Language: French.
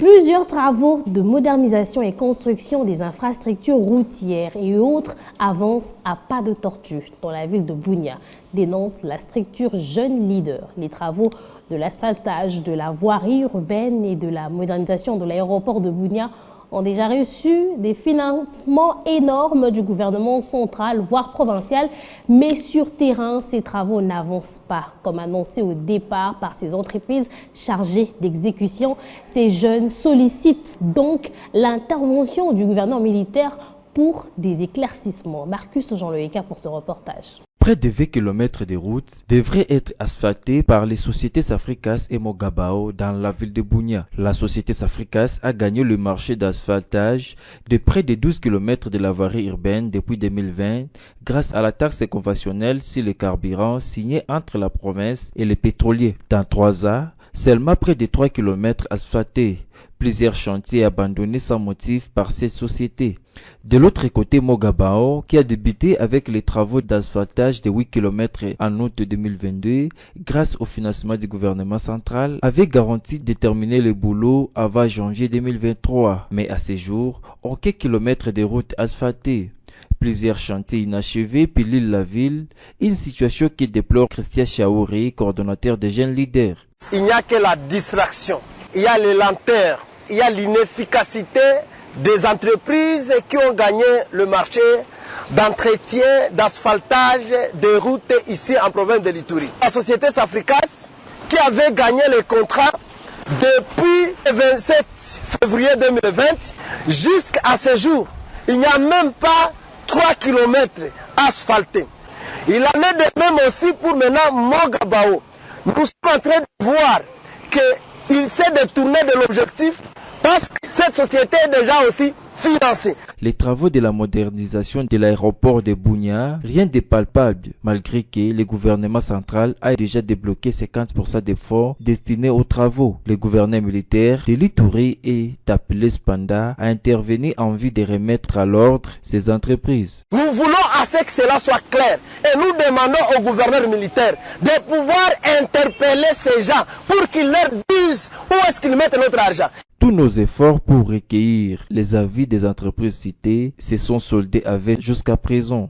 Plusieurs travaux de modernisation et construction des infrastructures routières et autres avancent à pas de tortue dans la ville de Bunia, dénonce la structure Jeunes Leaders. Les travaux de l'asphaltage de la voirie urbaine et de la modernisation de l'aéroport de Bunia ont déjà reçu des financements énormes du gouvernement central, voire provincial, mais sur terrain, ces travaux n'avancent pas. Comme annoncé au départ par ces entreprises chargées d'exécution, ces jeunes sollicitent donc l'intervention du gouvernement militaire pour des éclaircissements. Marcus Jean-Loïka pour ce reportage. Près de 20 km de routes devraient être asphaltés par les sociétés Safricas et Mogabao dans la ville de Bunia. La société Safricas a gagné le marché d'asphaltage de près de 12 km de la voirie urbaine depuis 2020 grâce à la taxe conventionnelle sur le carburant signée entre la province et les pétroliers. Dans 3 ans, seulement près de 3 km asphaltés. Plusieurs chantiers abandonnés sans motif par ces sociétés. De l'autre côté, Mogabao, qui a débuté avec les travaux d'asphaltage de 8 km en août 2022, grâce au financement du gouvernement central, avait garanti de terminer le boulot avant janvier 2023. Mais à ce jour, aucun kilomètre de route asphaltée. Plusieurs chantiers inachevés pilent la ville, une situation qui déplore Christian Chaouri, coordonnateur des Jeunes Leaders. Il n'y a que la distraction, il y a les lenteurs, il y a l'inefficacité des entreprises qui ont gagné le marché d'entretien, d'asphaltage des routes ici en province de l'Ituri. La société Safricas qui avait gagné le contrat depuis le 27 février 2020 jusqu'à ce jour, il n'y a même pas 3 km asphaltés. Il en est de même aussi pour maintenant Mogabao. Nous sommes en train de voir qu'il s'est détourné de l'objectif parce que cette société est déjà aussi financée. Les travaux de la modernisation de l'aéroport de Bunia, rien de palpable, malgré que le gouvernement central a déjà débloqué 50% des fonds destinés aux travaux. Le gouverneur militaire de l'Ituri est appelé cependant à intervenir en vue de remettre à l'ordre ces entreprises. Nous voulons assez que cela soit clair et nous demandons au gouverneur militaire de pouvoir interpeller ces gens pour qu'ils leur disent où est-ce qu'ils mettent notre argent. Tous nos efforts pour recueillir les avis des entreprises citées se sont soldés avec jusqu'à présent.